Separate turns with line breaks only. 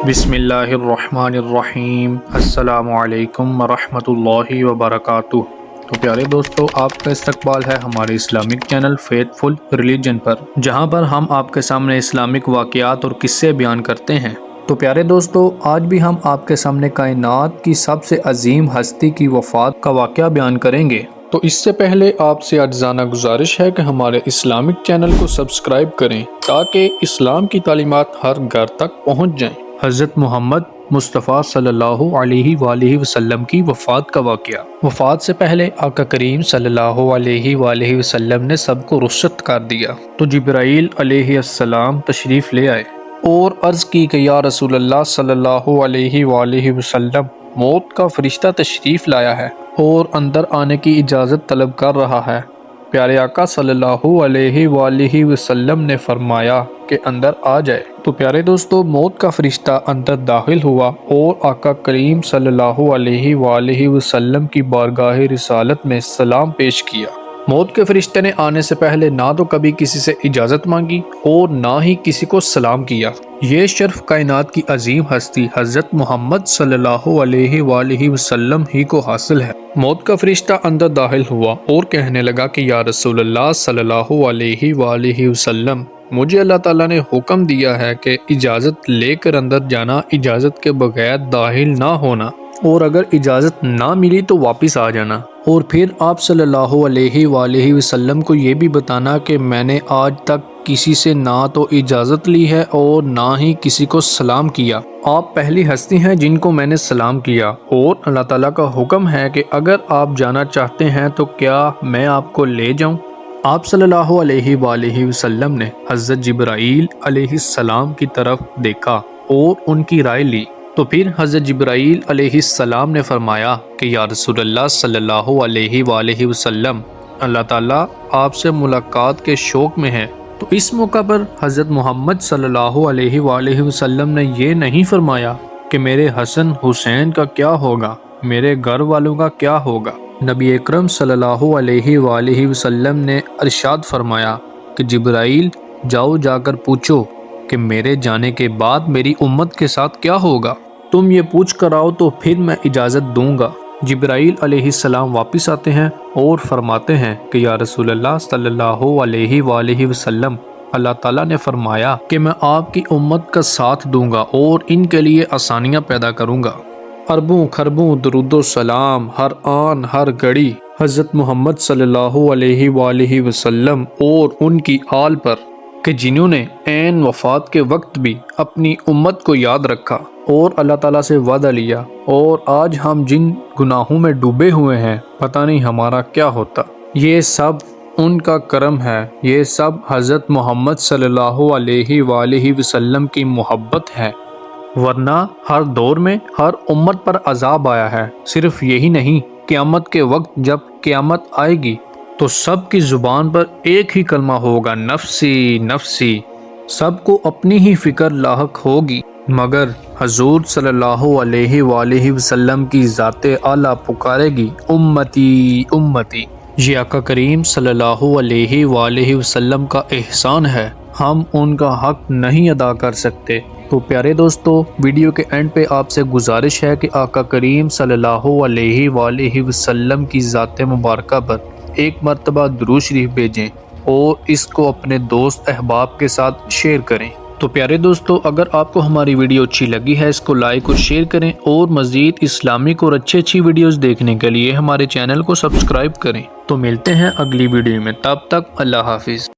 بسم اللہ الرحمن الرحیم۔ السلام علیکم ورحمۃ اللہ وبرکاتہ۔ تو پیارے دوستو، آپ کا استقبال ہے ہمارے اسلامک چینل فیتھ فل ریلیجن پر، جہاں پر ہم آپ کے سامنے اسلامک واقعات اور قصے بیان کرتے ہیں۔ تو پیارے دوستو، آج بھی ہم آپ کے سامنے کائنات کی سب سے عظیم ہستی کی وفات کا واقعہ بیان کریں گے۔ تو اس سے پہلے آپ سے عاجزانہ گزارش ہے کہ ہمارے اسلامک چینل کو سبسکرائب کریں تاکہ اسلام کی تعلیمات ہر گھر تک پہنچ جائیں۔ حضرت محمد مصطفیٰ صلی اللہ علیہ وآلہ وسلم کی وفات کا واقعہ۔ وفات سے پہلے آقا کریم صلی اللہ علیہ وآلہ وسلم نے سب کو رخصت کر دیا تو جبرائیل علیہ السلام تشریف لے آئے اور عرض کی کہ یا رسول اللہ صلی اللہ علیہ وآلہ وسلم، موت کا فرشتہ تشریف لایا ہے اور اندر آنے کی اجازت طلب کر رہا ہے۔ پیارے آقا صلی اللہ علیہ وآلہ وسلم نے فرمایا کہ اندر آ جائے۔ تو پیارے دوستو، موت کا فرشتہ اندر داخل ہوا اور آقا کریم صلی اللہ علیہ وآلہ وسلم کی بارگاہ رسالت میں سلام پیش کیا۔ موت کے فرشتے نے آنے سے پہلے نہ تو کبھی کسی سے اجازت مانگی اور نہ ہی کسی کو سلام کیا۔ یہ شرف کائنات کی عظیم ہستی حضرت محمد صلی اللہ علیہ وآلہ وسلم ہی کو حاصل ہے۔ موت کا فرشتہ اندر داخل ہوا اور کہنے لگا کہ یا رسول اللہ صلی اللہ علیہ وآلہ وسلم، مجھے اللہ تعالیٰ نے حکم دیا ہے کہ اجازت لے کر اندر جانا، اجازت کے بغیر داخل نہ ہونا، اور اگر اجازت نہ ملی تو واپس آ جانا۔ اور پھر آپ صلی اللہ علیہ وآلہ وسلم کو یہ بھی بتانا کہ میں نے آج تک کسی سے نہ تو اجازت لی ہے اور نہ ہی کسی کو سلام کیا۔ آپ پہلی ہستی ہیں جن کو میں نے سلام کیا، اور اللہ تعالیٰ کا حکم ہے کہ اگر آپ جانا چاہتے ہیں تو کیا میں آپ کو لے جاؤں؟ آپ صلی اللہ علیہ وآلہ وسلم نے حضرت جبرائیل علیہ السلام کی طرف دیکھا اور ان کی رائے لی۔ تو پھر حضرت جبرائیل علیہ السلام نے فرمایا کہ یا رسول اللہ صلی اللہ علیہ وآلہ وسلم، اللہ تعالیٰ آپ سے ملاقات کے شوق میں ہے۔ تو اس موقع پر حضرت محمد صلی اللہ علیہ وآلہ وسلم نے یہ نہیں فرمایا کہ میرے حسن حسین کا کیا ہوگا، میرے گھر والوں کا کیا ہوگا۔ نبی اکرم صلی اللہ علیہ وآلہ وسلم نے ارشاد فرمایا کہ جبرائیل، جاؤ جا کر پوچھو کہ میرے جانے کے بعد میری امت کے ساتھ کیا ہوگا، تم یہ پوچھ کر آؤ تو پھر میں اجازت دوں گا۔ جبرائیل علیہ السلام واپس آتے ہیں اور فرماتے ہیں کہ یا رسول اللہ صلی اللہ علیہ وآلہ وسلم، اللہ تعالیٰ نے فرمایا کہ میں آپ کی امت کا ساتھ دوں گا اور ان کے لیے آسانیاں پیدا کروں گا۔ اربوں خربوں درود و سلام ہر آن ہر گھڑی حضرت محمد صلی اللہ علیہ وآلہ وسلم اور ان کی آل پر، کہ جنہوں نے عین وفات کے وقت بھی اپنی امت کو یاد رکھا اور اللہ تعالیٰ سے وعدہ لیا، اور آج ہم جن گناہوں میں ڈوبے ہوئے ہیں پتہ نہیں ہمارا کیا ہوتا۔ یہ سب ان کا کرم ہے، یہ سب حضرت محمد صلی اللہ علیہ وآلہ وسلم کی محبت ہے، ورنہ ہر دور میں ہر امت پر عذاب آیا ہے۔ صرف یہی نہیں، قیامت کے وقت جب قیامت آئے گی تو سب کی زبان پر ایک ہی کلمہ ہوگا، نفسی نفسی، سب کو اپنی ہی فکر لاحق ہوگی، مگر حضور صلی اللہ علیہ وآلہ وسلم کی ذات اعلیٰ پکارے گی، امتی امتی۔ یہ آقا کریم صلی اللہ علیہ وآلہ وسلم کا احسان ہے، ہم ان کا حق نہیں ادا کر سکتے۔ تو پیارے دوستو، ویڈیو کے اینڈ پہ آپ سے گزارش ہے کہ آقا کریم صلی اللہ علیہ وآلہ وسلم کی ذات مبارکہ پر ایک مرتبہ درود شریف بھیجیں اور اس کو اپنے دوست احباب کے ساتھ شیئر کریں۔ تو پیارے دوستو، اگر آپ کو ہماری ویڈیو اچھی لگی ہے اس کو لائک اور شیئر کریں، اور مزید اسلامک اور اچھی ویڈیوز دیکھنے کے لیے ہمارے چینل کو سبسکرائب کریں۔ تو ملتے ہیں اگلی ویڈیو میں، تب تک اللہ حافظ۔